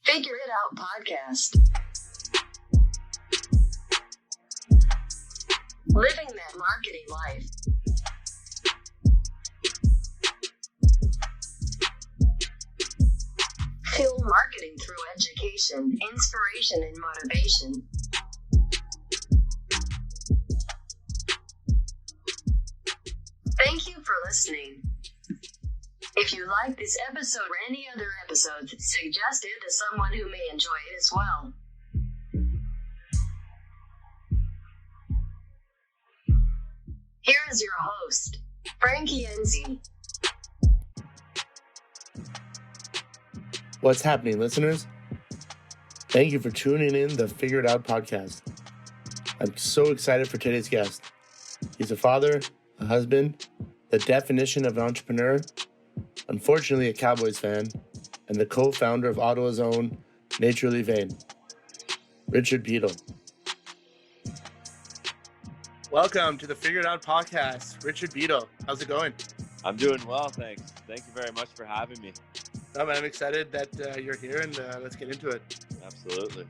Figure It Out podcast. Living that marketing life. Fuel marketing through education, inspiration, and motivation. Thank you for listening. If you like this episode or any other episodes, suggest it to someone who may enjoy it as well. Here is your host, Frankie Enzi. What's happening, listeners? Thank you for tuning in the Figure It Out podcast. I'm so excited for today's guest. He's a father, a husband, the definition of an entrepreneur, unfortunately a Cowboys fan, and the co-founder of Ottawa's own Naturally Vain, Richard Beadle. Welcome to the Figure It Out podcast, Richard Beadle. How's it going? I'm doing well, thanks. Thank you very much for having me. I'm excited that you're here, and let's get into it. Absolutely.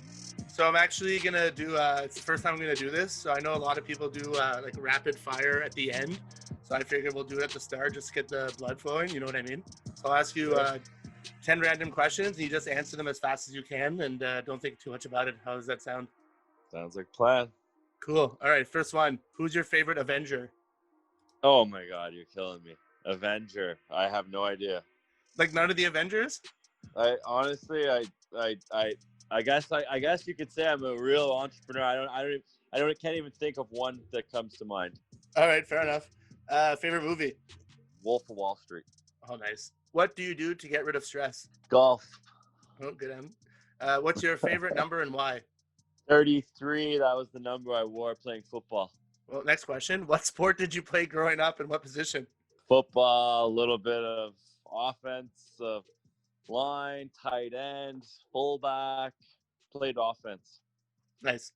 So I'm actually going to do, it's the first time I'm going to do this, so I know a lot of people do like rapid fire at the end, so I figured we'll do it at the start just to get the blood flowing, you know what I mean? So I'll ask you 10 random questions, and you just answer them as fast as you can, and don't think too much about it. How does that sound? Sounds like a plan. Cool. All right, first one. Who's your favorite Avenger? Oh my God, you're killing me. Avenger. I have no idea. Like none of the Avengers? I honestly, I guess you could say I'm a real entrepreneur. I can't even think of one that comes to mind. All right, fair enough. Favorite movie? Wolf of Wall Street. Oh, nice. What do you do to get rid of stress? Golf. Oh, good. What's your favorite number and why? 33. That was the number I wore playing football. Well, next question. What sport did you play growing up and what position? Football, a little bit of offense, line, tight end, fullback, played offense. Nice.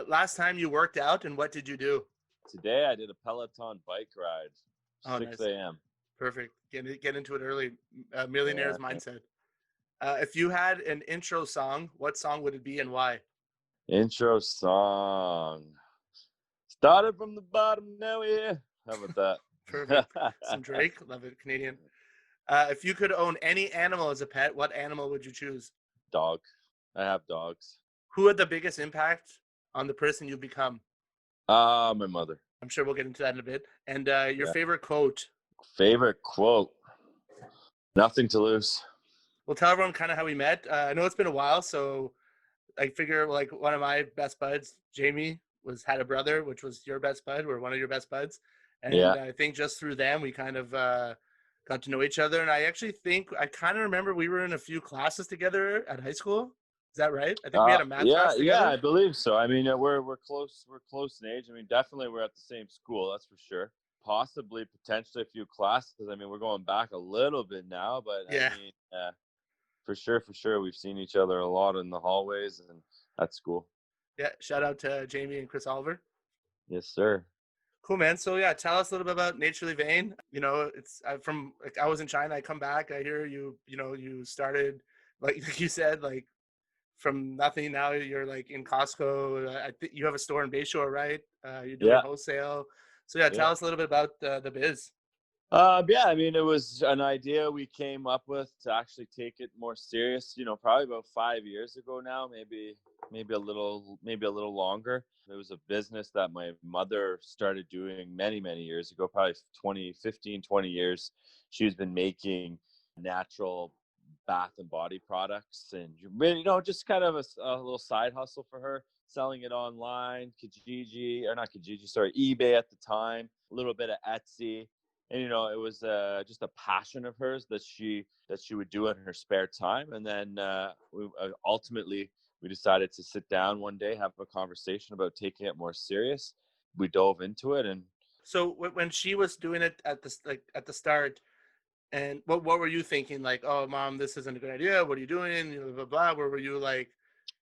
Last time you worked out and what did you do? Today I did a Peloton bike ride, 6 a.m. Perfect. Get into it early. Millionaire's mindset. If you had an intro song, what song would it be and why? Intro song. Started from the bottom, now we're here. How about that? Perfect. Some Drake. Love it. Canadian. If you could own any animal as a pet, what animal would you choose? Dog. I have dogs. Who had the biggest impact on the person you become? My mother. I'm sure we'll get into that in a bit. And your favorite quote? Favorite quote? Nothing to lose. We'll tell everyone kind of how we met. I know it's been a while, so I figure like one of my best buds, Jamie, had a brother, which was your best bud, or one of your best buds. And I think just through them, we kind of got to know each other. And I actually think I kind of remember we were in a few classes together at high school. Is that right? I think we had a math class together. Yeah, I believe so. I mean, we're close. We're close in age. I mean, definitely we're at the same school. That's for sure. Possibly, potentially a few classes. I mean, we're going back a little bit now, but yeah. I mean, for sure. We've seen each other a lot in the hallways and at school. Yeah. Shout out to Jamie and Chris Oliver. Yes, sir. Cool, man. So yeah, tell us a little bit about Naturally Vain. You know, it's from like I was in China. I come back. I hear you. You know, you started like you said, like from nothing. Now you're like in Costco. I think you have a store in Bayshore, right? You're doing wholesale. So yeah, tell us a little bit about the biz. Yeah, I mean, it was an idea we came up with to actually take it more serious. You know, probably about 5 years ago now, maybe a little longer. It was a business that my mother started doing many years ago, probably 20 years. She's been making natural bath and body products, and you know, just kind of a little side hustle for her, selling it online, eBay at the time, a little bit of Etsy. And, you know, it was just a passion of hers that she would do in her spare time. And then ultimately we decided to sit down one day, have a conversation about taking it more serious. We dove into it. And so when she was doing it at the start, and what were you thinking? Like, oh, Mom, this isn't a good idea. What are you doing? Blah, blah, blah. Where were you like,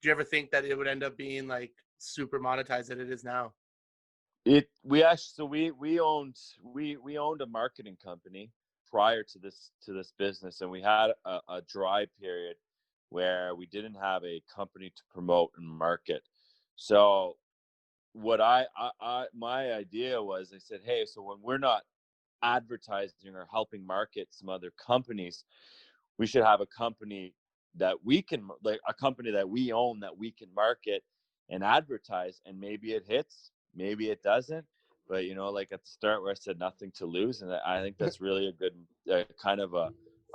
do you ever think that it would end up being like super monetized that it is now? We owned a marketing company prior to this business, and we had a dry period where we didn't have a company to promote and market. So what my idea was, I said, hey, so when we're not advertising or helping market some other companies, we should have a company that we can, like a company that we own, that we can market and advertise, and maybe it hits, maybe it doesn't. But like at the start where I said nothing to lose, and I think that's really a good kind of a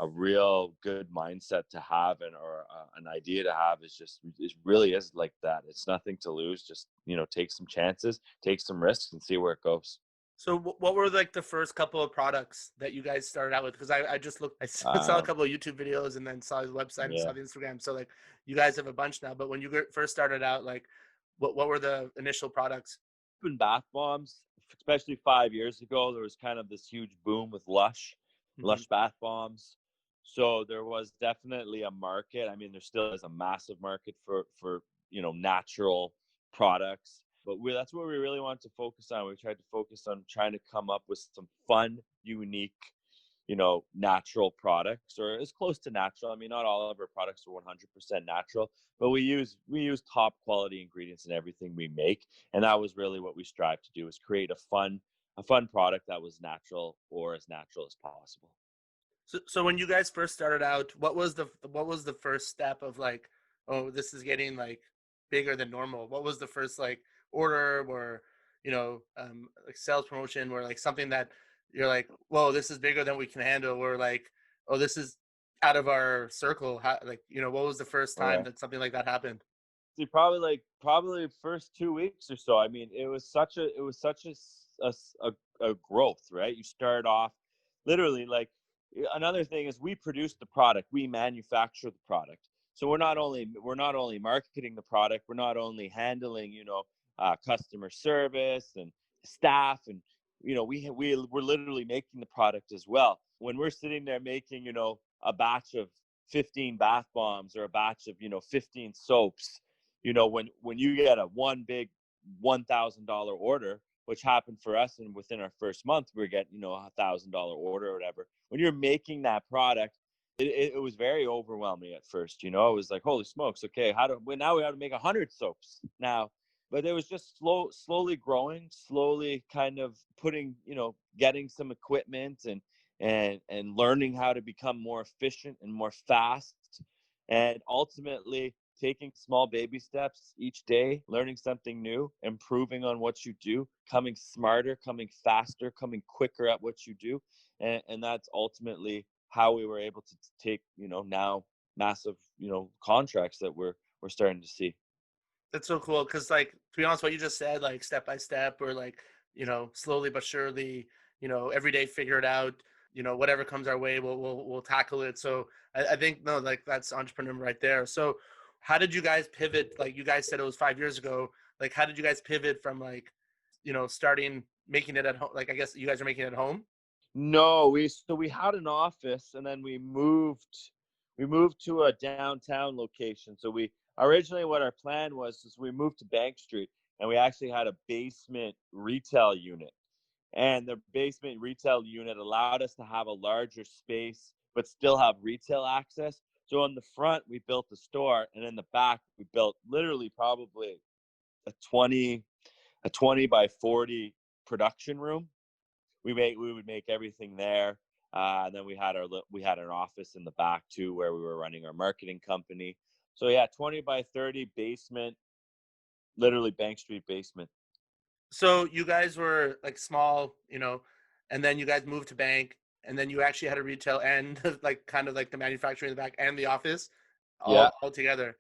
real good mindset to have, and or an idea to have, is just, it really is like that. It's nothing to lose. Just take some chances, take some risks, and see where it goes. So what were like the first couple of products that you guys started out with? Because I just looked, I saw a Um, couple of YouTube videos and then saw his website and yeah. saw the Instagram. So like you guys have a bunch now, but when you first started out, like what were the initial products? In bath bombs, especially 5 years ago, there was kind of this huge boom with Lush bath bombs. So there was definitely a market. I mean, there still is a massive market for natural products. But that's what we really wanted to focus on. We tried to focus on trying to come up with some fun, unique, natural products, or as close to natural. I mean, not all of our products are 100% natural, but we use top quality ingredients in everything we make. And that was really what we strive to do, is create a fun product that was natural, or as natural as possible. So when you guys first started out, what was the first step of like, oh, this is getting like bigger than normal? What was the first like order, or like sales promotion, or like something that you're like, whoa, this is bigger than we can handle, or like, oh, this is out of our circle? How, like, what was the first time Okay. that something like that happened? See, probably first 2 weeks or so. I mean, it was such a growth, right? You start off literally, like, another thing is, we produce the product, we manufacture the product. So we're not only marketing the product, we're not only handling customer service and staff, and we're literally making the product as well. When we're sitting there making a batch of 15 bath bombs, or a batch of 15 soaps, when you get a one big $1,000 order, which happened for us, and within our first month we were getting $1,000 order or whatever. When you're making that product, it was very overwhelming at first. It was like, holy smokes, okay, now we have to make 100 soaps now. But it was just slowly growing, slowly kind of getting some equipment, and learning how to become more efficient and more fast, and ultimately taking small baby steps each day, learning something new, improving on what you do, coming smarter, coming faster, coming quicker at what you do. And that's ultimately how we were able to take, now massive, contracts that we're starting to see. That's so cool, because like, to be honest, what you just said, like step by step, or like, slowly but surely, every day figure it out. Whatever comes our way, we'll tackle it. So I think, no, like that's entrepreneur right there. So how did you guys pivot? Like you guys said it was 5 years ago. Like how did you guys pivot from like, starting making it at home? Like I guess you guys are making it at home. No, we had an office, and then we moved to a downtown location. So we originally, what our plan was, is we moved to Bank Street, and we actually had a basement retail unit. And the basement retail unit allowed us to have a larger space but still have retail access. So on the front we built a store, and in the back we built literally probably a 20 by 40 production room. We would make everything there. And then we had an office in the back too, where we were running our marketing company. So yeah, 20 by 30 basement, literally Bank Street basement. So you guys were like small, and then you guys moved to bank, and then you actually had a retail and like kind of like the manufacturing in the back and the office Yeah, all together.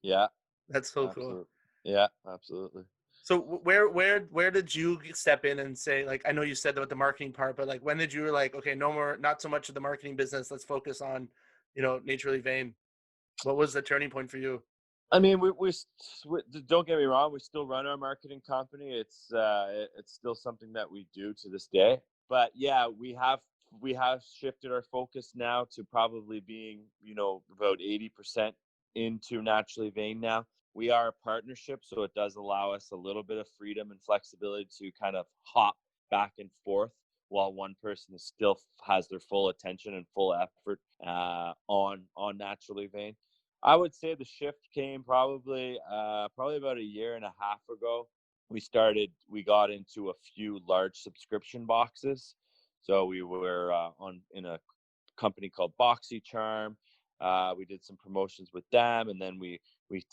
yeah, That's so cool. absolutely. Yeah, absolutely. So where did you step in and say, like, I know you said about the marketing part, but like when did you like, okay, no more, not so much of the marketing business, let's focus on, Naturally Vain? What was the turning point for you? I mean, we don't get me wrong, we still run our marketing company. It's still something that we do to this day. But yeah, we have shifted our focus now to probably being, about 80% into Naturally Vain now. We are a partnership, so it does allow us a little bit of freedom and flexibility to kind of hop back and forth, while one person still has their full attention and full effort on Naturally Vain. I would say the shift came probably about a year and a half ago. We got into a few large subscription boxes. So we were in a company called BoxyCharm. We did some promotions with them, and then we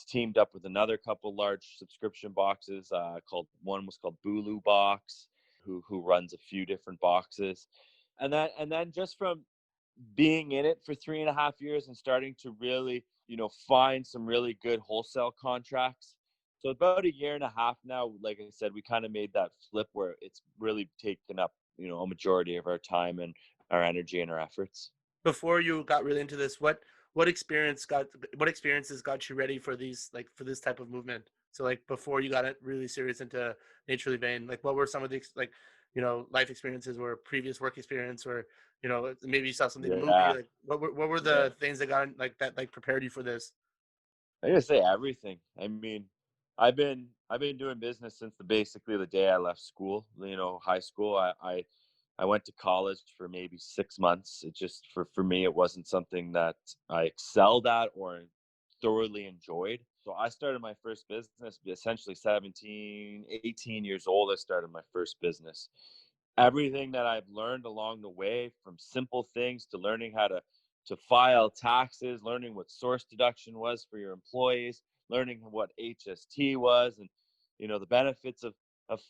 teamed up with another couple large subscription boxes. One was called Bulu Box, who runs a few different boxes, and then just from being in it for 3.5 years and starting to really, find some really good wholesale contracts. So about a year and a half now, like I said, we kind of made that flip where it's really taken up, a majority of our time and our energy and our efforts. Before you got really into this, what experiences got you ready for for this type of movement? So like before you got it really serious into Naturally Vain, like what were some of the life experiences or previous work experience, or maybe you saw something in a movie, Yeah. like what were Yeah. the things that got that prepared you for this? I gotta say everything. I mean, I've been doing business since basically the day I left school. High school. I went to college for maybe 6 months. It just for me, it wasn't something that I excelled at or thoroughly enjoyed. So I started my first business essentially 17, 18 years old. I started my first business. Everything that I've learned along the way, from simple things to learning how to file taxes, learning what source deduction was for your employees, learning what HST was, and the benefits of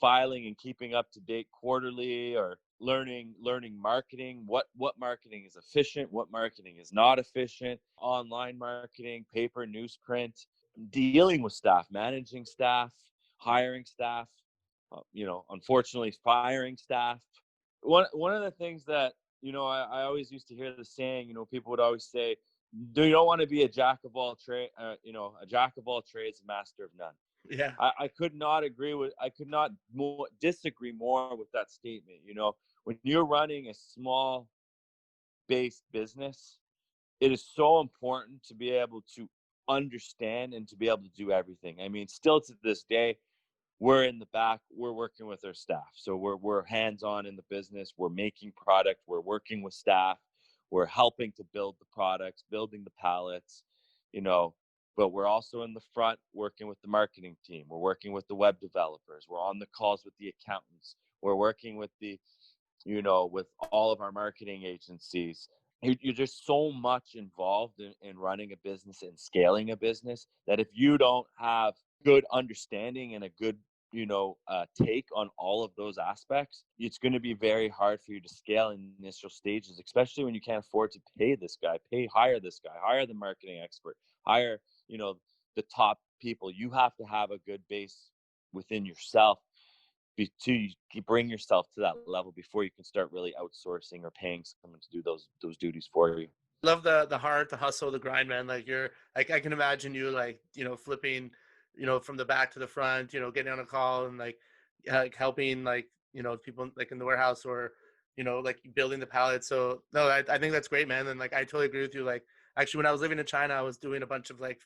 filing and keeping up to date quarterly, or learning marketing, what marketing is efficient, what marketing is not efficient, online marketing, paper, newsprint, dealing with staff, managing staff, hiring staff, unfortunately firing staff. One of the things that I always used to hear the saying, people would always say, "Do you don't want to be a jack of all trade, a jack of all trades, a master of none." Yeah. I could not disagree more with that statement. When you're running a small based business, it is so important to be able to understand and to be able to do everything. I mean, still to this day, we're in the back, we're working with our staff. So we're hands-on in the business, we're making product, we're working with staff, we're helping to build the products, building the pallets, but we're also in the front working with the marketing team, we're working with the web developers, we're on the calls with the accountants, we're working with with all of our marketing agencies. You're just so much involved in running a business and scaling a business that if you don't have good understanding and a good take on all of those aspects, it's going to be very hard for you to scale in initial stages, especially when you can't afford to pay this guy, hire this guy, hire the marketing expert, hire the top people. You have to have a good base within yourself to bring yourself to that level before you can start really outsourcing or paying someone to do those duties for you. Love the heart, the hustle, the grind, man. Like you're like, I can imagine you like, flipping, from the back to the front, getting on a call and like helping like, people like in the warehouse, or, like building the pallet. So no, I think that's great, man. And like, I totally agree with you. Like actually when I was living in China, I was doing a bunch of like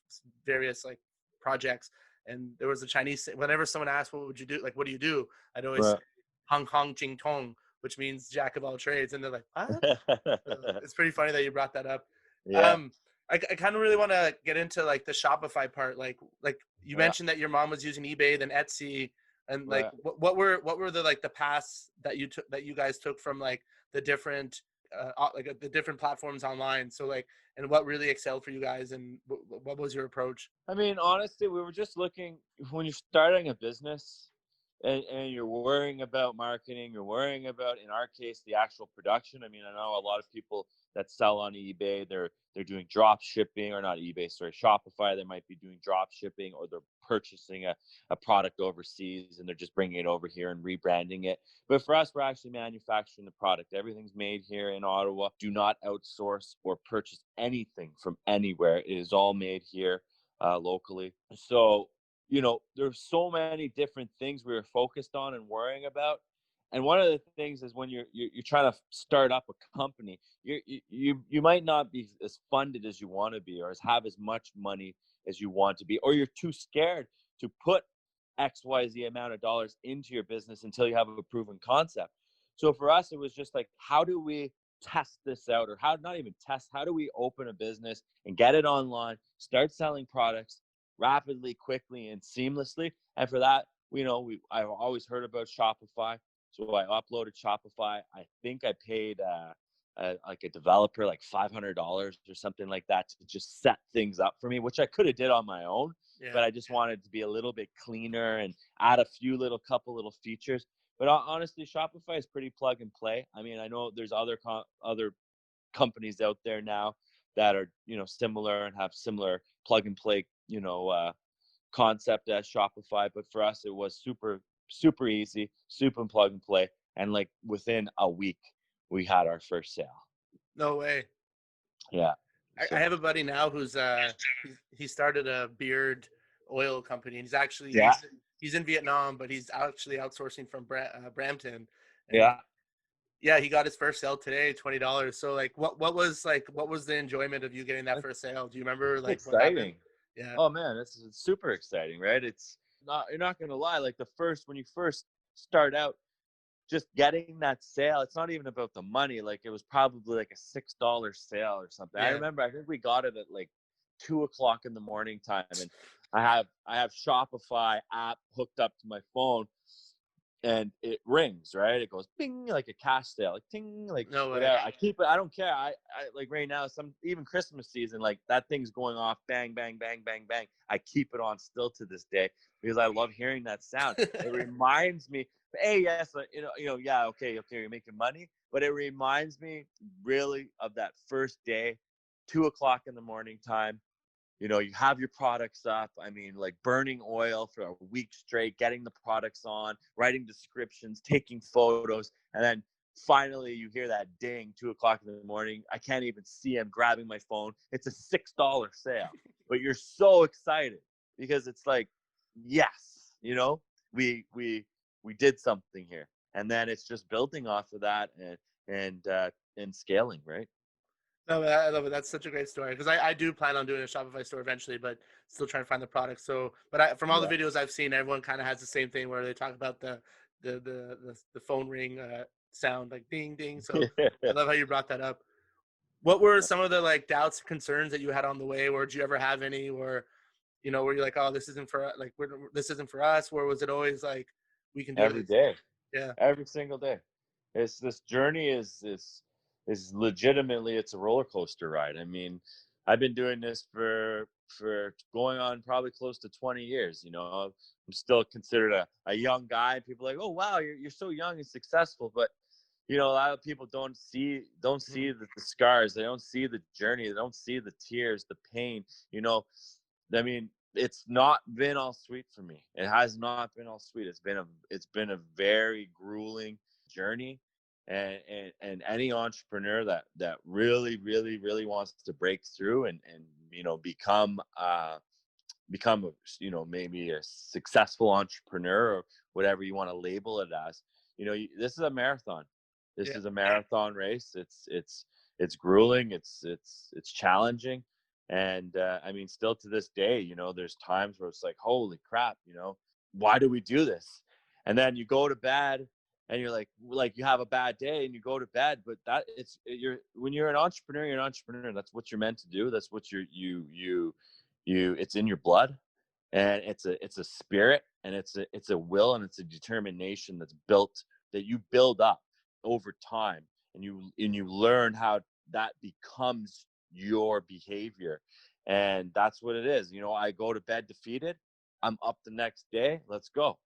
various like projects, and there was a Chinese, whenever someone asked, what would you do? Like, what do you do? I'd always say, Right. Hong Kong Jing Tong, which means jack of all trades. And they're like, what? It's pretty funny that you brought that up. Yeah. Um, I kind of really want to get into like the Shopify part. Like you Yeah. mentioned that your mom was using eBay, then Etsy, and like Right. what were the like the paths that you guys took from like the different the different platforms online. So like, and what really excelled for you guys, and what was your approach? I mean, honestly, we were just looking, when you're starting a business and you're worrying about marketing, you're worrying about, in our case, the actual production. I mean, I know a lot of people that sell on eBay, they're doing drop shipping, or not eBay, sorry, Shopify. They might be doing drop shipping, or they're purchasing a product overseas and they're just bringing it over here and rebranding it. But for us, we're actually manufacturing the product. Everything's made here in Ottawa. Do not outsource or purchase anything from anywhere. It is all made here locally. So there's so many different things we were focused on and worrying about. And one of the things is, when you're trying to start up a company, you might not be as funded as you want to be, or have as much money as you want to be, or you're too scared to put XYZ amount of dollars into your business until you have a proven concept. So for us, it was just like, how do we test this out, or how not even test, how do we open a business and get it online, start selling products rapidly, quickly, and seamlessly? And for that, I've always heard about Shopify. So I uploaded Shopify. I think I paid like a developer like $500 or something like that to just set things up for me, which I could have did on my own. Yeah. But I just wanted to be a little bit cleaner and add a few couple little features. But honestly, Shopify is pretty plug and play. I mean, I know there's other companies out there now that are, similar and have similar plug and play, concept as Shopify. But for us, it was super, super easy, super plug and play. And like within a week, we had our first sale. No way. Yeah. I have a buddy now who's he started a beard oil company, and he's actually he's in Vietnam, but he's actually outsourcing from Brampton. And yeah, he got his first sale today, $20. So like, what was the enjoyment of you getting that first sale? Do you remember like exciting. what happened? Yeah. Oh man, it's super exciting, right? It's not, you're not gonna lie, like when you first start out, just getting that sale, it's not even about the money. Like it was probably like a $6 sale or something. Yeah. I remember, I think we got it at like 2:00 in the morning time, and I have Shopify app hooked up to my phone, and it rings, right? It goes bing, like a cash sale, like ting, like No way. whatever. I keep it. I don't care. I like right now, even Christmas season, like that thing's going off, bang, bang, bang, bang, bang. I keep it on still to this day because I love hearing that sound. It reminds me, hey, yes, yeah, okay, you're making money, but it reminds me really of that first day, 2:00 in the morning time. You have your products up. I mean, like burning oil for a week straight, getting the products on, writing descriptions, taking photos. And then finally you hear that ding, 2:00 in the morning. I can't even see him grabbing my phone. It's a $6 sale, but you're so excited because it's like, yes, we did something here. And then it's just building off of that and scaling, right? No, I love it. That's such a great story because I do plan on doing a Shopify store eventually, but still trying to find the product. So, but from all the videos I've seen, everyone kind of has the same thing where they talk about the phone ring sound, like ding ding. So I love how you brought that up. What were some of the like doubts, concerns that you had on the way, or did you ever have any, or were you like, oh, this isn't for this isn't for us, or was it always like we can do every this? day? Yeah, every single day. This journey is legitimately, it's a roller coaster ride. I mean, I've been doing this for going on probably close to 20 years. I'm still considered a young guy. People are like, oh wow, you're so young and successful, but a lot of people don't see the scars. They don't see the journey. They don't see the tears, the pain. I mean, it's not been all sweet for me. It has not been all sweet. It's been a very grueling journey, and any entrepreneur that really, really, really wants to break through and become maybe a successful entrepreneur or whatever you want to label it as. This is a marathon. This is a marathon race. It's grueling. It's challenging. And I mean, still to this day, there's times where it's like, holy crap, why do we do this? And then you go to bed and you're like you have a bad day and you go to bed, but when you're an entrepreneur, you're an entrepreneur. That's what you're meant to do. That's what it's in your blood, and it's a spirit, and it's a will, and it's a determination that's built, that you build up over time, and you learn how that becomes your behavior. And that's what it is. I go to bed defeated, I'm up the next day, let's go.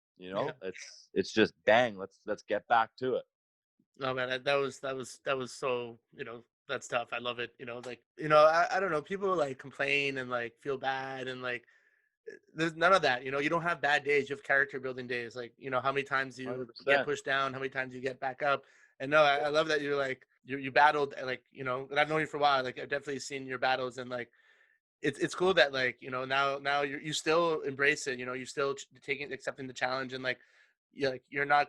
It's just bang, let's get back to it. No man, that was so, that's tough. I love it. Like, I don't know, people like complain and like feel bad and like there's none of that. You don't have bad days, you have character building days. Like, how many times you 100%. get pushed down, how many times you get back up. And no, I love that you're like you battled, like, and I've known you for a while, like I've definitely seen your battles, and like it's cool that like, now you still embrace it, you still accepting the challenge, and like you're not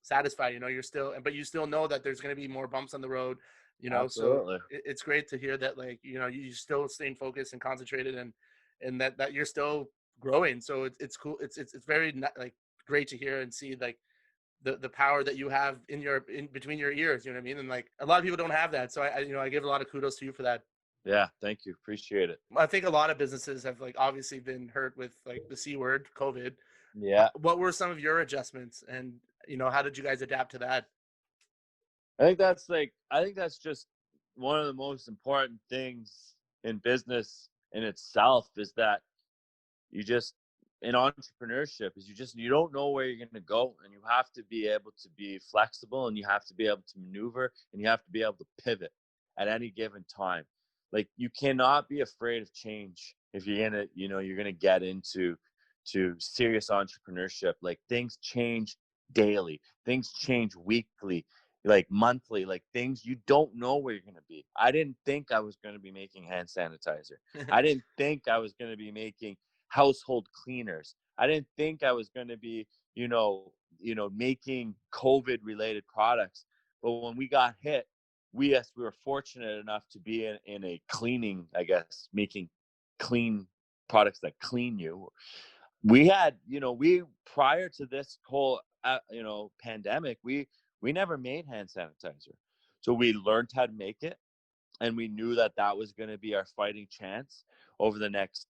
satisfied, you're still, but you still know that there's going to be more bumps on the road, Absolutely. so it's great to hear that, like, you still staying focused and concentrated, and that you're still growing. So it's cool. It's very like great to hear and see like the power that you have in between your ears, you know what I mean? And like a lot of people don't have that. So I give a lot of kudos to you for that. Yeah, thank you. Appreciate it. I think a lot of businesses have like obviously been hurt with like the C word, COVID. Yeah. What were some of your adjustments, and how did you guys adapt to that? I think that's just one of the most important things in business in itself, is that you just, in entrepreneurship, is you don't know where you're going to go, and you have to be able to be flexible, and you have to be able to maneuver, and you have to be able to pivot at any given time. Like, you cannot be afraid of change if you're going to, you're going to get into serious entrepreneurship. Like, things change daily, things change weekly, like monthly, like things you don't know where you're going to be. I didn't think I was going to be making hand sanitizer. I didn't think I was going to be making household cleaners. I didn't think I was going to be, making COVID related products. But when we got hit, we were fortunate enough to be in a cleaning, I guess, making clean products that clean you. We had, we, prior to this whole, pandemic, we never made hand sanitizer. So we learned how to make it, and we knew that was going to be our fighting chance over the next,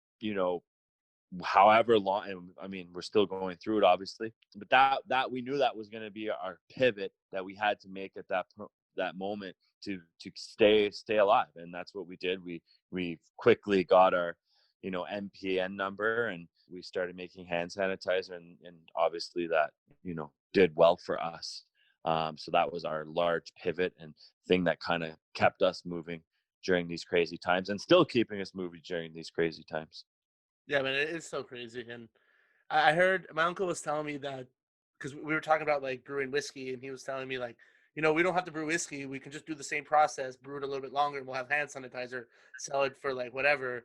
however long. And I mean, we're still going through it, obviously, but that we knew that was going to be our pivot that we had to make at that moment to stay alive. And that's what we did. We quickly got our MPN number, and we started making hand sanitizer, and obviously that did well for us. So that was our large pivot and thing that kind of kept us moving during these crazy times, and still keeping us moving during these crazy times. Yeah, man, it is so crazy. And I heard my uncle was telling me that, because we were talking about like brewing whiskey, and he was telling me like, we don't have to brew whiskey. We can just do the same process, brew it a little bit longer, and we'll have hand sanitizer, sell it for like whatever.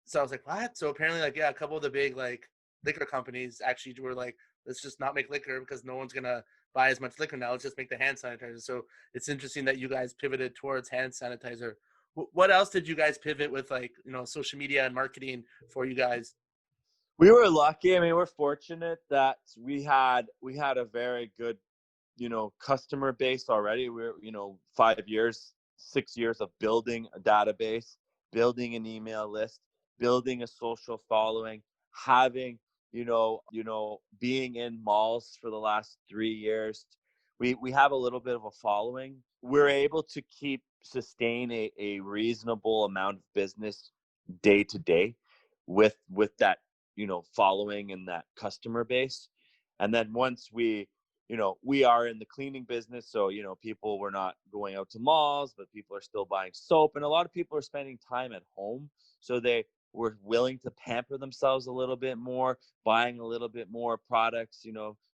So I was like, what? So apparently, like, yeah, a couple of the big like liquor companies actually were like, let's just not make liquor because no one's gonna buy as much liquor now. Let's just make the hand sanitizer. So it's interesting that you guys pivoted towards hand sanitizer. What else did you guys pivot with, like, social media and marketing for you guys? We were lucky. I mean, we're fortunate that we had a very good, customer base already. We're, 5 years, 6 years of building a database, building an email list, building a social following, having, being in malls for the last 3 years. We have a little bit of a following. We're able to sustain a reasonable amount of business day to day with that, following and that customer base. And then once we are in the cleaning business, so people were not going out to malls, but people are still buying soap, and a lot of people are spending time at home, so they were willing to pamper themselves a little bit more, buying a little bit more products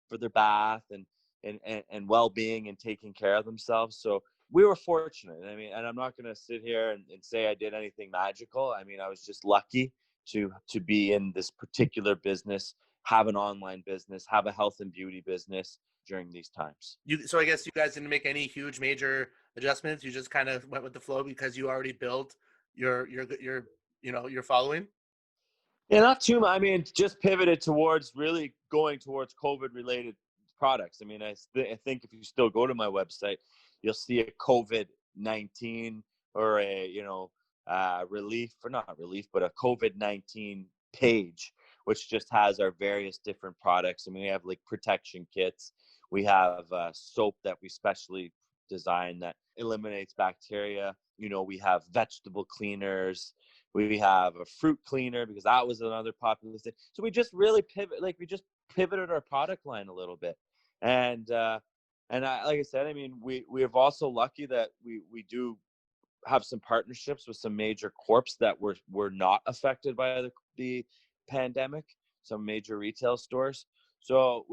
for their bath and well-being and taking care of themselves. So we were fortunate. I mean, and I'm not going to sit here and say I did anything magical. I mean, I was just lucky to be in this particular business, have an online business, have a health and beauty business during these times. So I guess you guys didn't make any huge major adjustments. You just kind of went with the flow because you already built your following. Yeah, not too much. I mean, just pivoted towards really going towards COVID related products. I mean, I think if you still go to my website, you'll see a COVID-19 or a relief, or not relief, but a COVID-19 page, which just has our various different products. I mean, we have like protection kits. We have soap that we specially designed that eliminates bacteria. We have vegetable cleaners. We have a fruit cleaner because that was another popular thing. So we just really pivoted our product line a little bit. And like I said, I mean, we have also lucky that we do have some partnerships with some major corps that were not affected by the pandemic, some major retail stores. So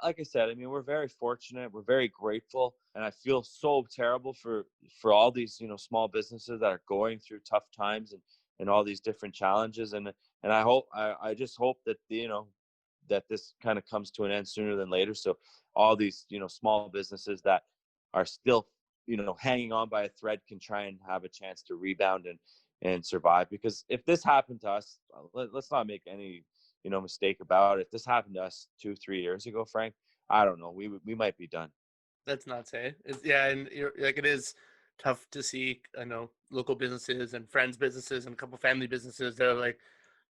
like I said, I mean, we're very fortunate. We're very grateful, and I feel so terrible for all these small businesses that are going through tough times and all these different challenges. And I just hope that that this kind of comes to an end sooner than later. So all these small businesses that are still hanging on by a thread can try and have a chance to rebound and survive. Because if this happened to us, let's not make any mistake about it. If this happened to us 2-3 years ago, Frank, I don't know. We might be done. That's nuts, hey? Yeah, and like it is tough to see. I know local businesses and friends' businesses and a couple family businesses. They're like,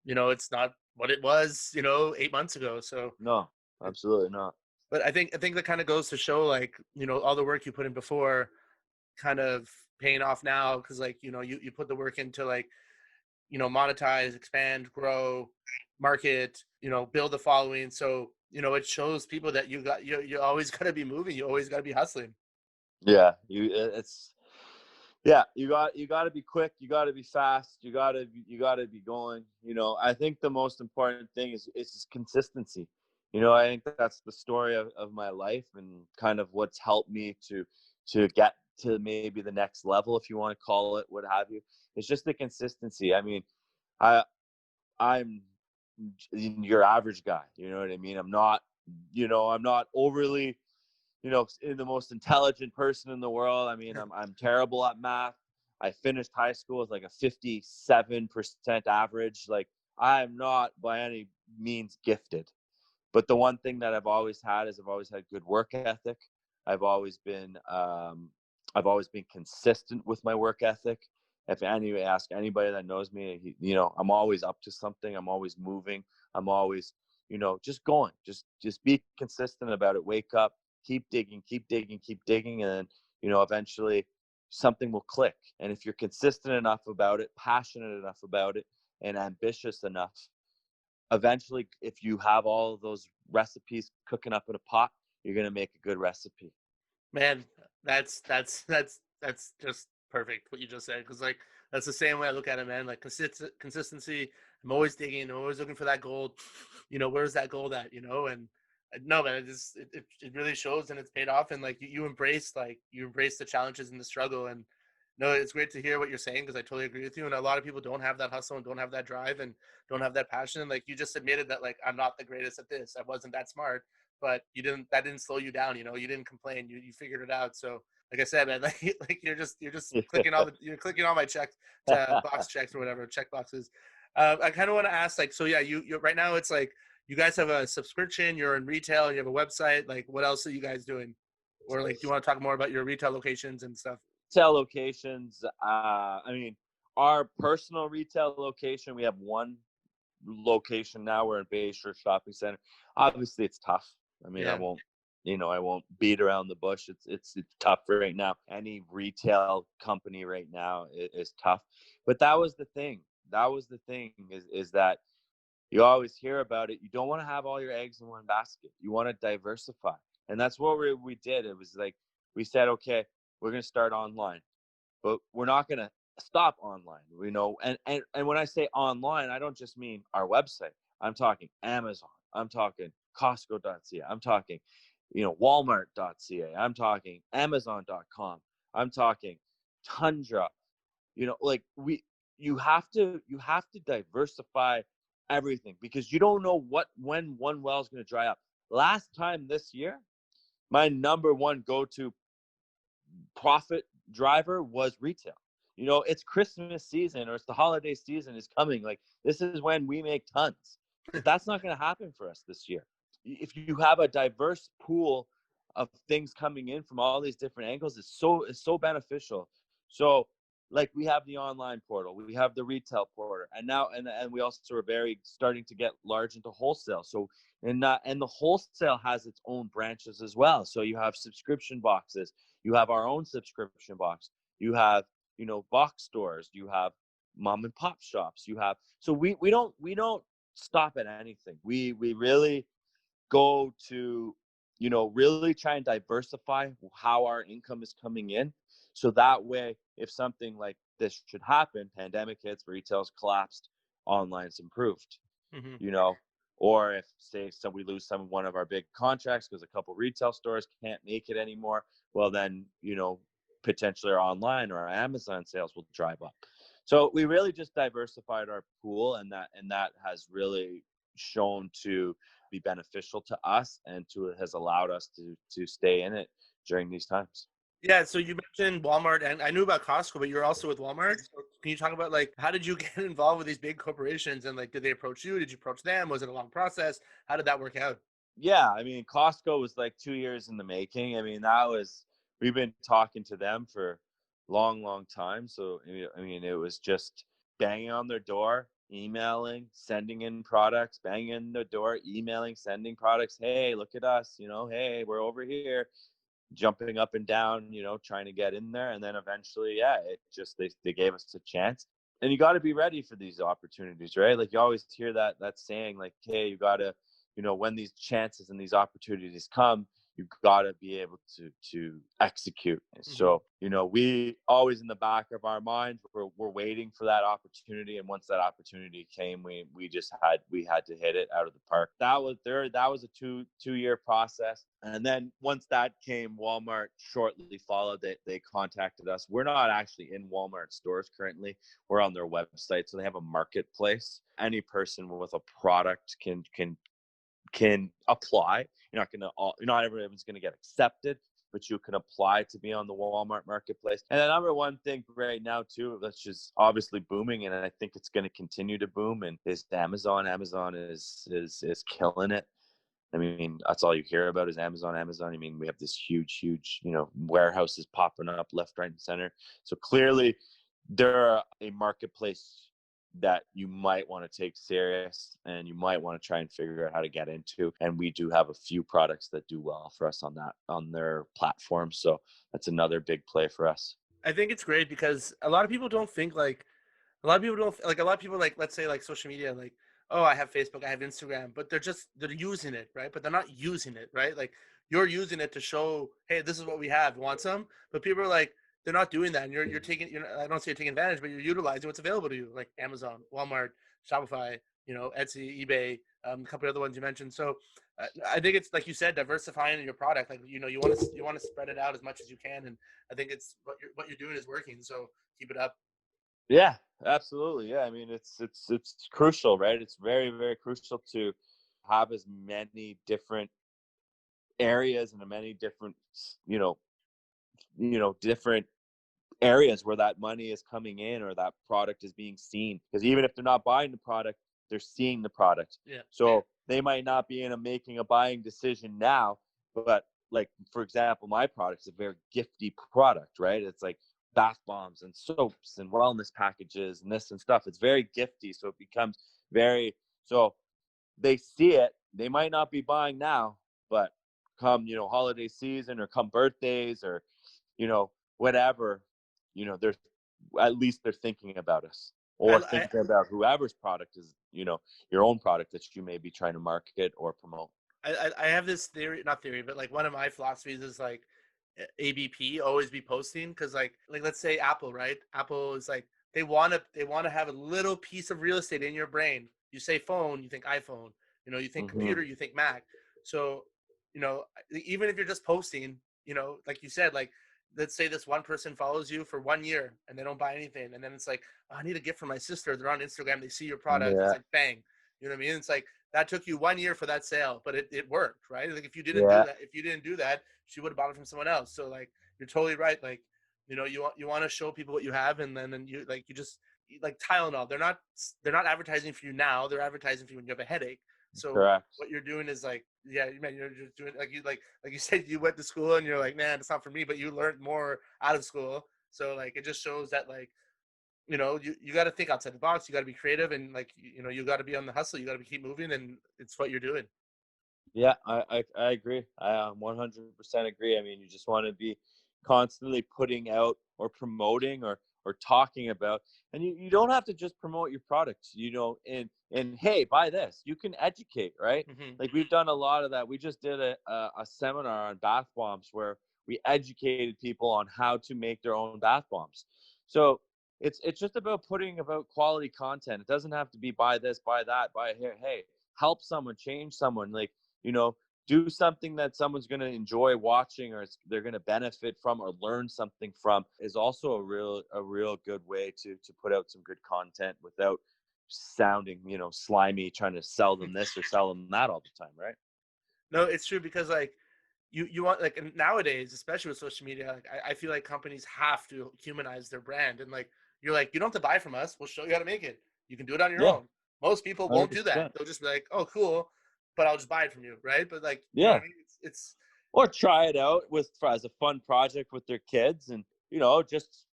it's not what it was, 8 months ago. So, No, it, absolutely not. but I think that kind of goes to show, like, all the work you put in before, kind of paying off now, because like you put the work into, like, monetize, expand, grow, market, build the following. So it shows people that you always got to be moving, you always got to be hustling. Yeah, it's yeah, you got to be quick, you got to be fast, you got to be going. I think the most important thing is just consistency. I think that's the story of my life, and kind of what's helped me to get to maybe the next level, if you want to call it, what have you. It's just the consistency. I mean, I I'm your average guy. You know what I mean? I'm not overly, the most intelligent person in the world. I mean, I'm terrible at math. I finished high school with like a 57% average. Like, I'm not by any means gifted. But the one thing that I've always had is I've always had good work ethic. I've always been consistent with my work ethic. If ask anybody that knows me, I'm always up to something. I'm always moving. I'm always, just going. Just be consistent about it. Wake up, keep digging, keep digging, keep digging, and then, eventually something will click. And if you're consistent enough about it, passionate enough about it, and ambitious enough, eventually, if you have all of those recipes cooking up in a pot, you're going to make a good recipe. Man, that's just perfect what you just said, because like that's the same way I look at it, man. Like consistency. I'm always digging. I'm always looking for that gold. Where's that gold at? And no, man, it really shows, and it's paid off. And like you embrace the challenges and the struggle. And no, it's great to hear what you're saying, because I totally agree with you. And a lot of people don't have that hustle and don't have that drive and don't have that passion. And like you just admitted that, like, I'm not the greatest at this. I wasn't that smart, but that didn't slow you down. You didn't complain. You figured it out. So like I said, man, like you're just clicking you're clicking all my box checks or whatever, check boxes. I kind of want to ask, like, so yeah, you right now it's like you guys have a subscription, you're in retail, and you have a website. Like, what else are you guys doing? Or like, do you want to talk more about your retail locations and stuff? Retail locations. I mean, our personal retail location, we have one location now. We're in Bayshore Shopping Center. Obviously, it's tough. I mean, Yeah. I won't beat around the bush. It's tough right now. Any retail company right now is tough. But that was the thing. Is that you always hear about it. You don't want to have all your eggs in one basket. You want to diversify. And that's what we did. It was like, we said, okay, we're going to start online, but we're not going to stop online, and when I say online, I don't just mean our website. I'm talking Amazon. I'm talking Costco.ca. I'm talking, Walmart.ca. I'm talking Amazon.com. I'm talking Tundra. Like you have to diversify everything, because you don't know when one well is going to dry up. Last time this year, my number one go-to profit driver was retail. It's Christmas season, or it's the holiday season is coming. Like, this is when we make tons. But that's not going to happen for us this year. If you have a diverse pool of things coming in from all these different angles, it's so beneficial. So, like, we have the online portal, we have the retail portal, and now and we also are very starting to get large into wholesale. So, and the wholesale has its own branches as well. So you have subscription boxes, you have our own subscription box, you have, box stores, you have mom and pop shops, you have. So we don't stop at anything. We really go to, really try and diversify how our income is coming in. So that way, if something like this should happen, pandemic hits, retail's collapsed, online's improved, Mm-hmm. or if, say, we lose one of our big contracts because a couple retail stores can't make it anymore, well then, potentially our online or our Amazon sales will drive up. So we really just diversified our pool, and that has really shown to be beneficial to us, and has allowed us to stay in it during these times. Yeah, so you mentioned Walmart, and I knew about Costco, but you're also with Walmart. So can you talk about, like, how did you get involved with these big corporations, and like, did they approach you? Did you approach them? Was it a long process? How did that work out? Yeah, I mean, Costco was like 2 years in the making. I mean, we've been talking to them for long time. So, I mean, it was just banging on their door, emailing, sending in products, banging in the door, emailing, sending products. Hey, look at us, hey, we're over here, jumping up and down, trying to get in there. And then eventually, yeah, it just, they gave us a chance. And you got to be ready for these opportunities, right? Like you always hear that saying, like, hey, you got to, when these chances and these opportunities come, you've got to be able to execute. So, we always in the back of our minds, we're waiting for that opportunity. And once that opportunity came, we had to hit it out of the park. That was a two-year process. And then once that came, Walmart shortly followed. They contacted us. We're not actually in Walmart stores currently. We're on their website. So they have a marketplace. Any person with a product can apply. Not everyone's gonna get accepted, but you can apply to be on the Walmart marketplace. And the number one thing right now too, that's just obviously booming, and I think it's gonna continue to boom, and is Amazon. Amazon is killing it. I mean, that's all you hear about is Amazon. I mean, we have this huge, warehouses popping up left, right, and center. So clearly, they're a marketplace that you might want to take serious, and you might want to try and figure out how to get into. And we do have a few products that do well for us on their platform. So that's another big play for us. I think it's great because a lot of people don't think like, a lot of people like, let's say like social media, like, oh, I have Facebook, I have Instagram, but they're using it, right? But they're not using it, right? Like you're using it to show, hey, this is what we have, want some? But people are like, they're not doing that. And you're taking, I don't say you're taking advantage, but you're utilizing what's available to you, like Amazon, Walmart, Shopify, Etsy, eBay, a couple of other ones you mentioned. So I think it's like you said, diversifying your product. Like, you want to spread it out as much as you can. And I think it's what you're doing is working. So keep it up. Yeah, absolutely. Yeah. I mean, it's crucial, right? It's very, very crucial to have as many different areas and many different, different areas where that money is coming in or that product is being seen. Because even if they're not buying the product, they're seeing the product. Yeah. So they might not be making a buying decision now, but like, for example, my product is a very gifty product, right? It's like bath bombs and soaps and wellness packages and this and stuff. It's very gifty. So it becomes so they see it. They might not be buying now, but come, holiday season or come birthdays or, whatever, they're at least they're thinking about us or thinking about whoever's product is, your own product that you may be trying to market or promote. I have this theory, not theory, but like one of my philosophies is like ABP, always be posting. Cause like let's say Apple, right? Apple is like, they want to have a little piece of real estate in your brain. You say phone, you think iPhone, you think computer, you think Mac. So, even if you're just posting, like you said, like, let's say this one person follows you for 1 year and they don't buy anything. And then it's like, oh, I need a gift for my sister. They're on Instagram. They see your product. Yeah. It's like, bang, you know what I mean? It's like, that took you 1 year for that sale, but it worked, right? Like if you didn't do that, she would have bought it from someone else. So like, you're totally right. Like, you want to show people what you have. And then you just like Tylenol, they're not advertising for you now. They're advertising for you when you have a headache. So correct. What you're doing is like, yeah, man, you're just doing like you said, you went to school and you're like, man, it's not for me, but you learned more out of school. So like, it just shows that like, you got to think outside the box. You got to be creative, and like, you got to be on the hustle. You got to keep moving, and it's what you're doing. Yeah, I agree. I 100% agree. I mean, you just want to be constantly putting out or promoting or talking about, and you don't have to just promote your products, and hey, buy this. You can educate, right? Mm-hmm. Like we've done a lot of that. We just did a seminar on bath bombs where we educated people on how to make their own bath bombs. So it's just about putting about quality content. It doesn't have to be buy this, buy that, buy here. Hey, help someone, change someone. Like, do something that someone's going to enjoy watching or they're going to benefit from or learn something from is also a real good way to put out some good content without sounding, slimy, trying to sell them this or sell them that all the time, right? No, it's true, because like you want, like, nowadays, especially with social media, like I feel like companies have to humanize their brand, and like, you're like, you don't have to buy from us. We'll show you how to make it. You can do it on your own. Most people won't 100%. Do that. They'll just be like, oh, cool. but I'll just buy it from you, right? But like, you know Yeah. what I mean? It's Or try it out as a fun project with their kids, and just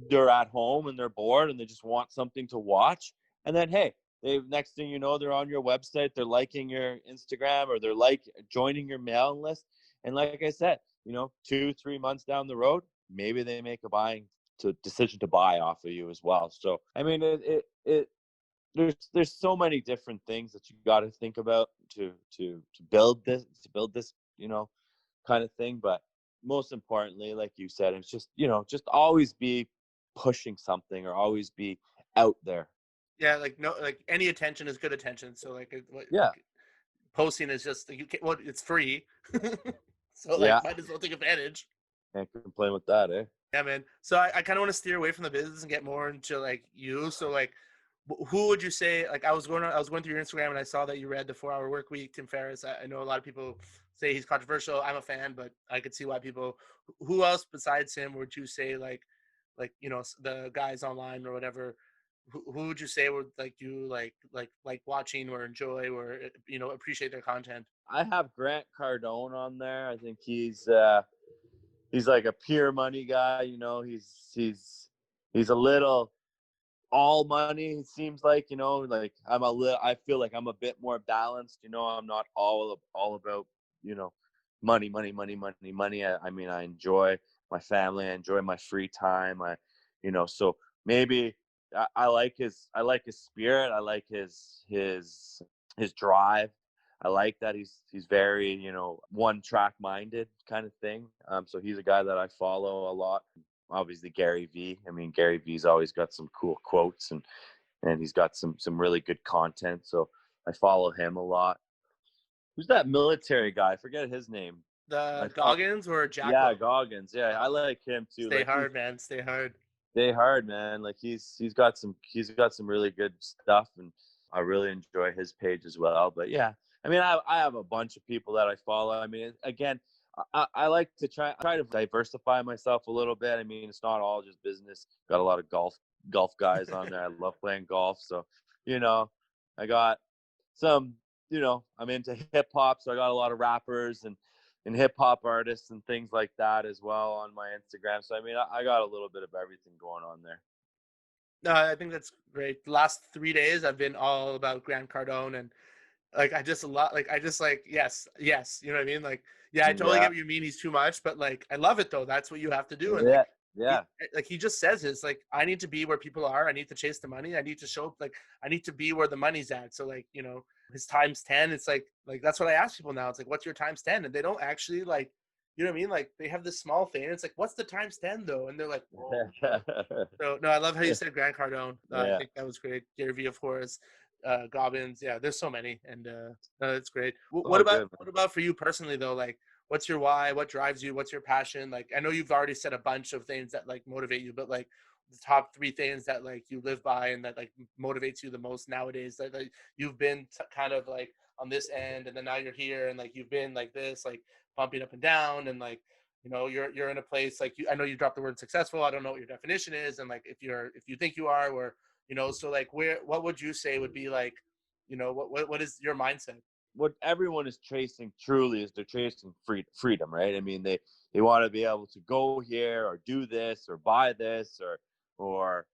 they're at home and they're bored and they just want something to watch. And then hey, next thing you know, they're on your website, they're liking your Instagram, or they're joining your mailing list. And like I said, 2-3 months down the road, maybe they make a decision to buy off of you as well. So I mean, there's so many different things that you got to think about to build this kind of thing. But most importantly, like you said, it's just always be pushing something, or always be out there. yeah, like no, like any attention is good attention. So like, Yeah. posting is just like, it's free, so like Yeah. might as well take advantage. Can't complain with that, eh? Yeah, man. So I kind of want to steer away from the business and get more into like you. So like, who would you say? Like, I was going through your Instagram and I saw that you read the 4 Hour Work Week, Tim Ferriss. I know a lot of people say he's controversial. I'm a fan, but I could see why people. Who else besides him would you say like the guys online or whatever? Who would you say would like you like watching or enjoy or appreciate their content? I have Grant Cardone on there. I think he's like a pure money guy. He's a little all money. It seems like like I feel like I'm a bit more balanced. I'm not all about money, money, money, money, money. I mean, I enjoy my family. I enjoy my free time. So maybe I like his spirit. I like his drive. I like that he's very one track minded kind of thing. So he's a guy that I follow a lot. Obviously Gary V. I mean, Gary V's always got some cool quotes, and he's got some really good content. So I follow him a lot. Who's that military guy? I forget his name. The Goggins or Jacko? Yeah, Goggins. Yeah, I like him too. Stay hard, man. Stay hard. Stay hard, man. Like he's got some really good stuff, and I really enjoy his page as well. But yeah, I mean, I have a bunch of people that I follow. I mean, again, I like to try to diversify myself a little bit. I mean, it's not all just business. Got a lot of golf guys on there. I love playing golf, so I got some. I'm into hip hop, so I got a lot of rappers and hip hop artists and things like that as well on my Instagram. So I mean, I got a little bit of everything going on there. No, I think that's great. The last 3 days I've been all about Grant Cardone, and like yes, you know what I mean? Like, yeah, I totally get what you mean. He's too much, but like I love it though. That's what you have to do. And he just says it's like, I need to be where people are. I need to chase the money. I need to show like I need to be where the money's at. So like, his times 10, it's like that's what I ask people now. It's like, what's your times 10? And they don't actually like, you know what I mean? Like they have this small thing. It's like, what's the times 10 though? And they're like, whoa. So no, I love how you said Grant Cardone. I think that was great. Gary Vee, of course. Gobbins. Yeah, there's so many, and no, that's great. What about for you personally though? Like, what's your why? What drives you? What's your passion? Like, I know you've already said a bunch of things that like motivate you, but like the top 3 things that like you live by and that like motivates you the most nowadays, that like you've been kind of like on this end, and then now you're here, and like you've been like this, like bumping up and down, and like you're in a place like I know you dropped the word successful. I don't know what your definition is, and like if you think you are, or so like what would you say would be like, what is your mindset? What everyone is chasing truly is they're chasing freedom, right? I mean, they want to be able to go here or do this or buy this or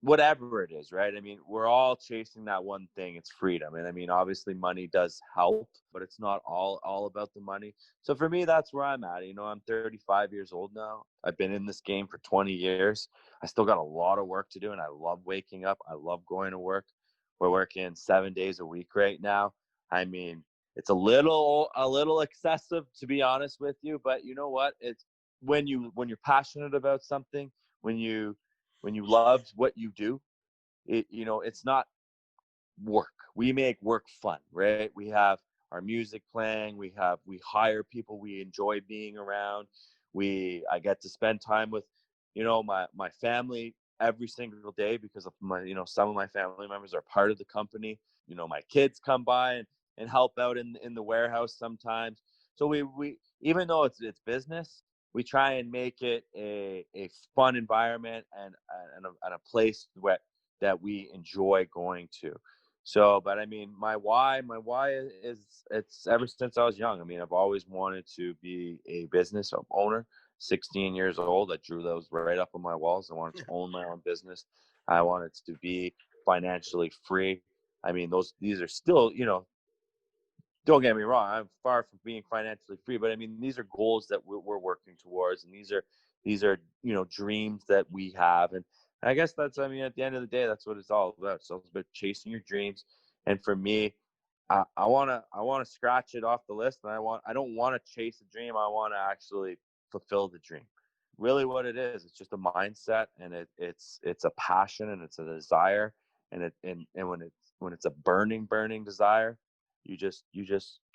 whatever it is, right? I mean, we're all chasing that one thing. It's freedom. And I mean, obviously money does help, but it's not all about the money. So for me, that's where I'm at. I'm 35 years old now. I've been in this game for 20 years. I still got a lot of work to do, and I love waking up. I love going to work. We're working 7 days a week right now. I mean, it's a little excessive, to be honest with you, but you know what? It's when you're passionate about something, when you love what you do, it's not work. We make work fun, right? We have our music playing. We hire people we enjoy being around. I get to spend time with, my family every single day because of my, some of my family members are part of the company. My kids come by and help out in the warehouse sometimes. So we even though it's business, we try and make it a fun environment and a place that we enjoy going to. So, but I mean, my why is it's ever since I was young. I mean, I've always wanted to be a business owner. 16 years old, I drew those right up on my walls. I wanted to own my own business. I wanted to be financially free. I mean, these are still, don't get me wrong, I'm far from being financially free, but I mean, these are goals that we're working towards, and these are dreams that we have. And I guess that's, I mean, at the end of the day, that's what it's all about. It's all about chasing your dreams. And for me, I wanna scratch it off the list, and I don't want to chase a dream. I want to actually fulfill the dream. Really, what it is, it's just a mindset, and it's a passion, and it's a desire, and when it's a burning desire, you just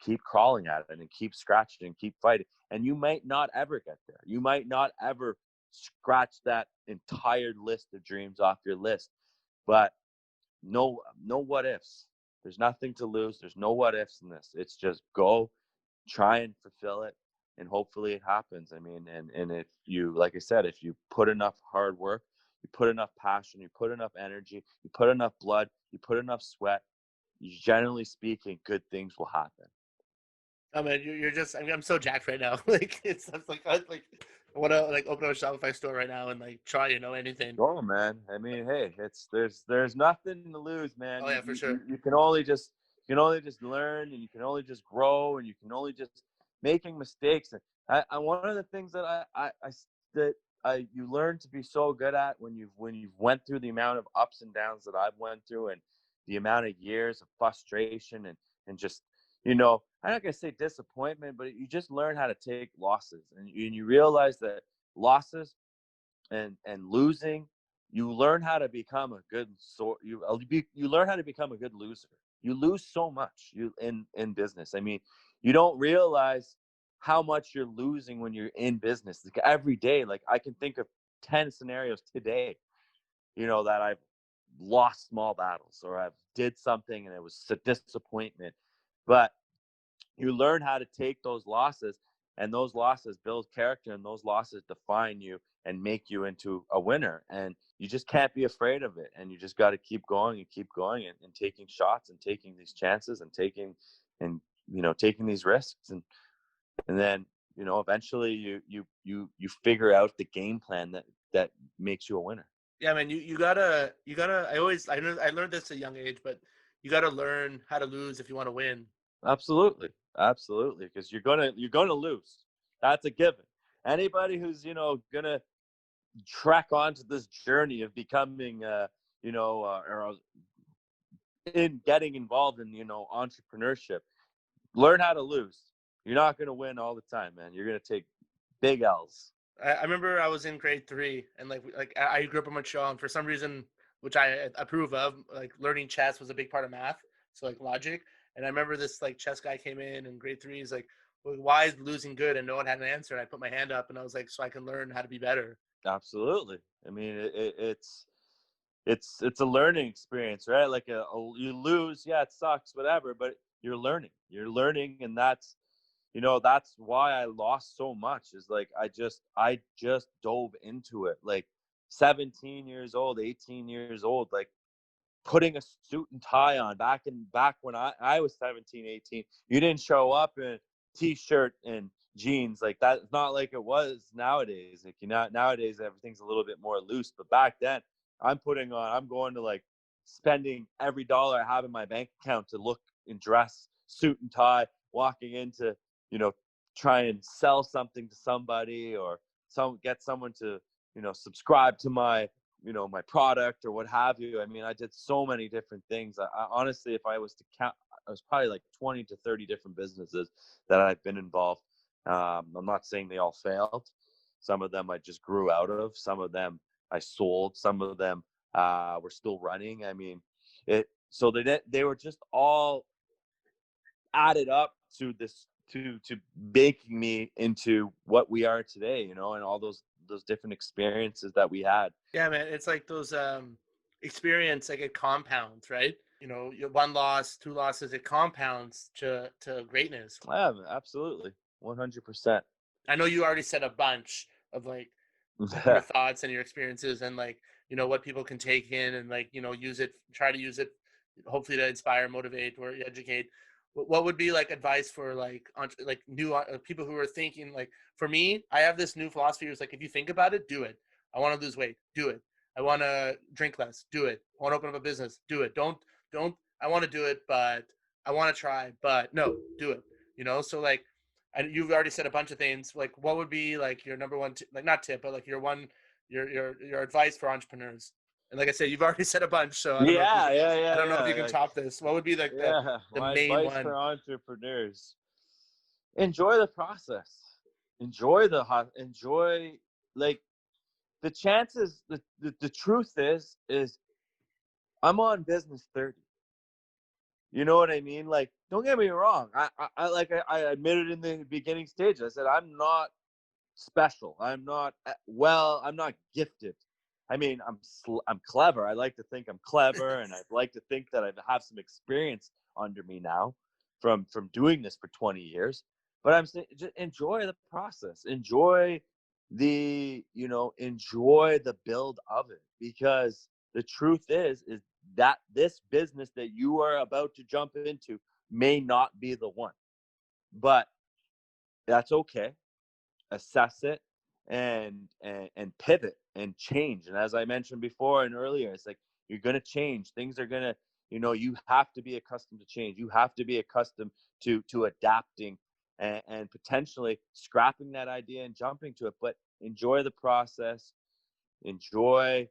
keep crawling at it and keep scratching and keep fighting. And you might not ever get there. You might not ever scratch that entire list of dreams off your list. But no what ifs. There's nothing to lose. There's no what ifs in this. It's just go, try and fulfill it, and hopefully it happens. I mean, and if you, like I said, if you put enough hard work, you put enough passion, you put enough energy, you put enough blood, you put enough sweat, generally speaking, good things will happen. Oh man, you're just, I mean, I'm so jacked right now. Like it's like I want to like open up a Shopify store right now and like try, anything. Go, man. I mean, hey, there's nothing to lose, man. Oh yeah, for sure. You can only just learn, and you can only just grow, and you can only just making mistakes. And one of the things that you learn to be so good at when you've went through the amount of ups and downs that I've went through, and the amount of years of frustration, and just, I'm not gonna say disappointment, but you just learn how to take losses, and you realize that losses and losing, you learn how to become a good you learn how to become a good loser. You lose so much in business. I mean, you don't realize how much you're losing when you're in business. Like every day, like I can think of 10 scenarios today, that I've lost small battles, or I've did something and it was a disappointment. But you learn how to take those losses, and those losses build character, and those losses define you and make you into a winner. And you just can't be afraid of it, and you just got to keep going and taking shots and taking these chances and taking these risks, and then eventually you figure out the game plan that makes you a winner. Yeah, man, you gotta I learned this at a young age, but you gotta learn how to lose if you want to win. Absolutely, because you're gonna lose. That's a given. Anybody who's gonna trek onto this journey of becoming or in getting involved in entrepreneurship, learn how to lose. You're not gonna win all the time, man. You're gonna take big L's. I remember I was in grade 3, and like I grew up in Montreal, and for some reason, which I approve of, like learning chess was a big part of math, so like logic. And I remember this like chess guy came in grade 3. He's like, well, "Why is losing good?" And no one had an answer. And I put my hand up, and I was like, "So I can learn how to be better." Absolutely. I mean, it's a learning experience, right? Like you lose, yeah, it sucks, whatever, but you're learning, and that's why I lost so much. Is like I just dove into it, like 17 years old, 18 years old, like putting a suit and tie on back when I was 17, 18. You didn't show up in a t-shirt and jeans like that. It's not like it was nowadays. Like nowadays everything's a little bit more loose, but back then I'm going to like spending every dollar I have in my bank account to look and dress suit and tie, walking into try and sell something to somebody, or get someone to subscribe to my my product or what have you. I mean, I did so many different things. I honestly, if I was to count, I was probably like 20 to 30 different businesses that I've been involved. I'm not saying they all failed. Some of them I just grew out of. Some of them I sold. Some of them were still running. I mean, so they were just all added up to this to making me into what we are today, and all those different experiences that we had. Yeah, man, it's like those experience, like it compounds, right? One loss, 2 losses, it compounds to greatness. Yeah, absolutely, 100%. I know you already said a bunch of like your thoughts and your experiences, and like what people can take in and like use it, try to use it hopefully to inspire, motivate, or educate. What would be like advice for like new people who are thinking like, for me, I have this new philosophy. It's like, if you think about it, do it. I want to lose weight, do it. I want to drink less, do it. I want to open up a business, do it. Don't. I want to do it, but I want to try, but no, do it. So like, and you've already said a bunch of things. Like, what would be like your number one, like not tip, but like your advice for entrepreneurs? And like I said, you've already said a bunch, so I don't know if you Yeah, can, yeah, I yeah, don't know if yeah. you can Like, top this. What would be like yeah, the my main advice one? for entrepreneurs: enjoy the process, enjoy like the chances. The truth is I'm on business 30. You know what I mean? Like, don't get me wrong. I admitted in the beginning stage. I said I'm not special. I'm not I'm not gifted. I mean, I'm clever. I like to think I'm clever, and I'd like to think that I have some experience under me now from doing this for 20 years. But I'm saying, just enjoy the process. Enjoy enjoy the build of it, because the truth is that this business that you are about to jump into may not be the one, but that's okay. Assess it and pivot and change. And as I mentioned before and earlier, it's like, you're going to change. Things are going to, you have to be accustomed to change. You have to be accustomed to adapting and potentially scrapping that idea and jumping to it. But enjoy the process. Enjoy,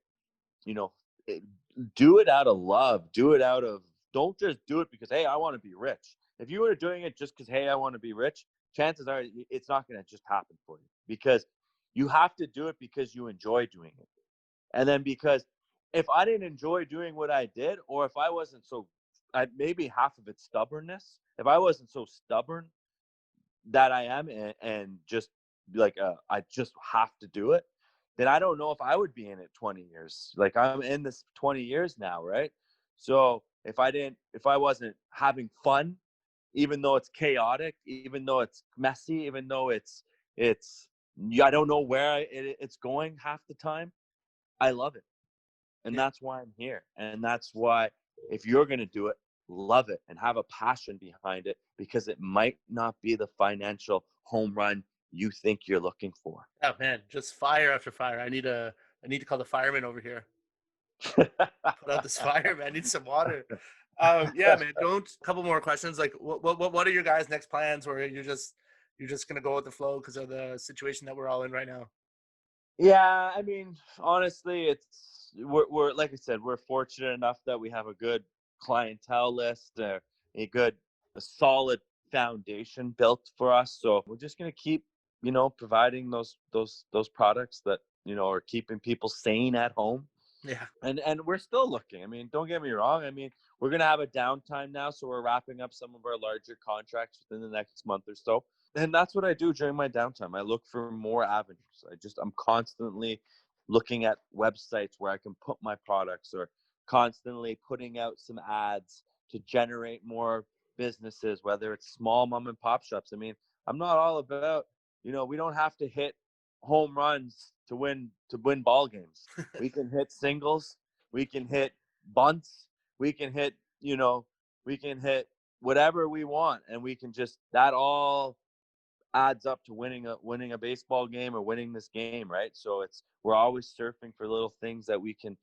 you know, it, do it out of love. Do it out of, don't just do it because, hey, I want to be rich. If you were doing it just because, hey, I want to be rich, chances are it's not going to just happen for you, because you have to do it because you enjoy doing it. And then, because if I didn't enjoy doing what I did, or if I wasn't maybe half of it's stubbornness. If I wasn't so stubborn that I am, and just like I just have to do it, then I don't know if I would be in it 20 years. Like, I'm in this 20 years now, right? So if I wasn't having fun, even though it's chaotic, even though it's messy, even though it's I don't know where it's going half the time, I love it. And Yeah. that's why I'm here. And that's why, if you're going to do it, love it and have a passion behind it, because it might not be the financial home run you think you're looking for. Oh man, just fire after fire. I need to call the fireman over here. Put out this fire, man. I need some water. Yeah, man. Don't. Couple more questions. Like, what are your guys' next plans? Or you're just gonna go with the flow because of the situation that we're all in right now? Yeah, I mean, honestly, we're like I said, we're fortunate enough that we have a good clientele list, a solid foundation built for us. So we're just gonna keep, providing those products that are keeping people sane at home. Yeah. And we're still looking. I mean, don't get me wrong. I mean, we're gonna have a downtime now, so we're wrapping up some of our larger contracts within the next month or so. And that's what I do during my downtime. I look for more avenues. I'm constantly looking at websites where I can put my products, or constantly putting out some ads to generate more businesses, whether it's small mom and pop shops. I mean, I'm not all about, we don't have to hit home runs to win ball games. We can hit singles, we can hit bunts, we can hit, we can hit whatever we want, and we can just, that all adds up to winning a baseball game or winning this game, right? So we're always surfing for little things that we can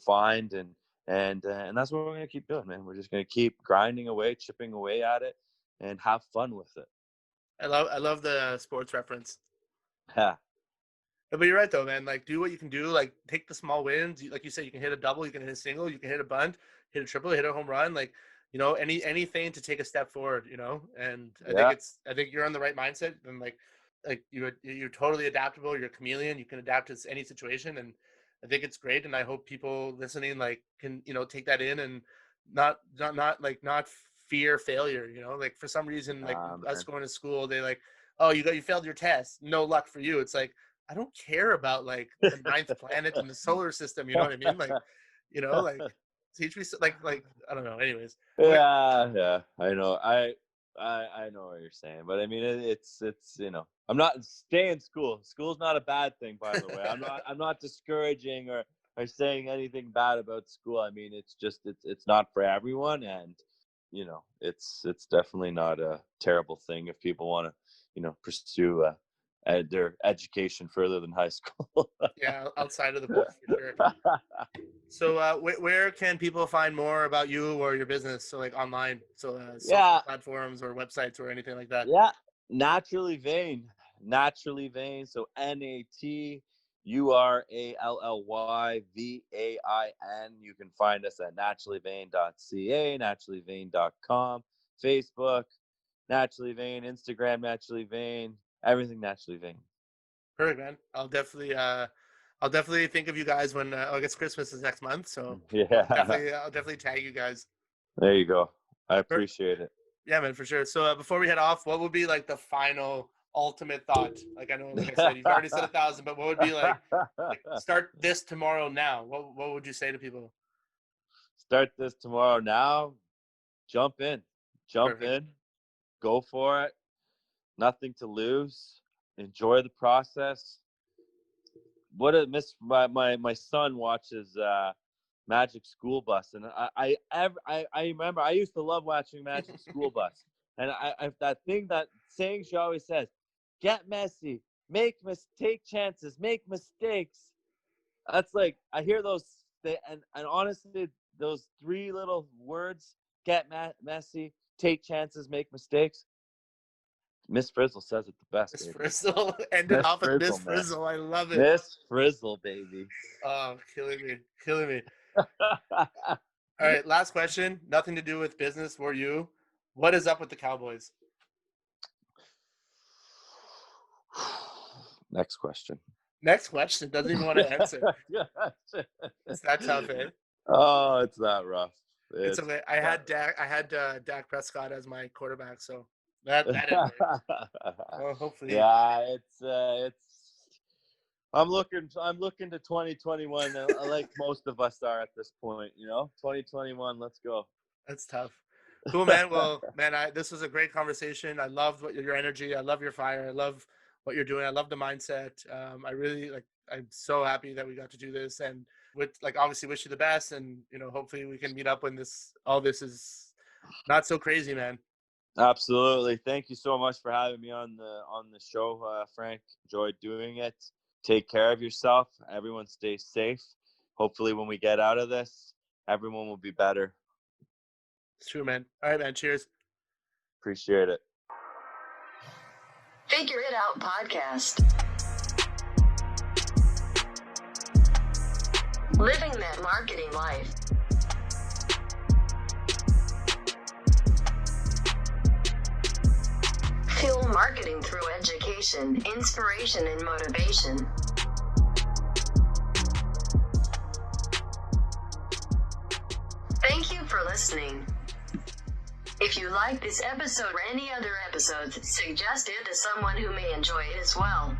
find, and that's what we're gonna keep doing, man. We're just gonna keep grinding away, chipping away at it, and have fun with it. I love the sports reference. Yeah. But you're right though, man. Like, do what you can do. Like, take the small wins. Like you said, you can hit a double, you can hit a single, you can hit a bunt, hit a triple, hit a home run. Like, anything to take a step forward. And Yeah. I think you're on the right mindset. And like you're totally adaptable. You're a chameleon. You can adapt to any situation. And I think it's great. And I hope people listening like can take that in and not fear failure. Like for some reason, like us Man. going to school, they like, oh, you failed your test. No luck for you. It's like, I don't care about like the ninth planet in the solar system. You know what I mean? Like teach me like I don't know. Anyways, Yeah, I know. I know what you're saying, but I mean, it's I'm not stay in school. School's not a bad thing, by the way. I'm not discouraging or saying anything bad about school. I mean, it's not for everyone, and it's definitely not a terrible thing if people want to pursue their education further than high school. Yeah, outside of the book for sure. So where can people find more about you or your business? So like online, so social platforms or websites or anything like that. Yeah, Naturally Vain. So NaturallyVain. You can find us at naturallyvain.ca, naturallyvain.com, Facebook, Naturally Vain, Instagram, Naturally Vain, everything Naturally Vain. Perfect, man. I'll definitely think of you guys when I guess Christmas is next month. So yeah, I'll definitely tag you guys. There you go. I appreciate it. Yeah, man, for sure. So before we head off, what would be like the final ultimate thought? Like I know, like I said, you've already said 1,000, but what would be like start this tomorrow now? What would you say to people? Start this tomorrow now. Jump in, Perfect. go for it. Nothing to lose. Enjoy the process. My son watches Magic School Bus, and I remember I used to love watching Magic School Bus, and I that saying she always says, "Get messy, take chances, make mistakes." That's like I hear those, and honestly, those three little words: get messy, take chances, make mistakes. Miss Frizzle says it the best. Miss Baby. Frizzle ended off with Miss Frizzle. I love it. Miss Frizzle, baby. Oh, killing me. All right, last question. Nothing to do with business or you. What is up with the Cowboys? Next question. Doesn't even want to answer. It's that tough, eh? Oh, it's that rough. It's okay. I had Dak Prescott as my quarterback, so that didn't work. Well, hopefully. Yeah, it's. I'm looking to 2021, like most of us are at this point. 2021. Let's go. That's tough. Cool, man. Well, man, this was a great conversation. I loved your energy. I love your fire. I love what you're doing. I love the mindset. I really I'm so happy that we got to do this, and obviously wish you the best. And hopefully we can meet up when all this is not so crazy, man. Absolutely. Thank you so much for having me on the show, Frank. Enjoyed doing it. Take care of yourself. Everyone stay safe. Hopefully when we get out of this, everyone will be better. It's true, man. All right, man. Cheers. Appreciate it. Figure It Out podcast. Living that marketing life. Fuel marketing through education, inspiration, and motivation. Thank you for listening. If you like this episode or any other episodes, suggest it to someone who may enjoy it as well.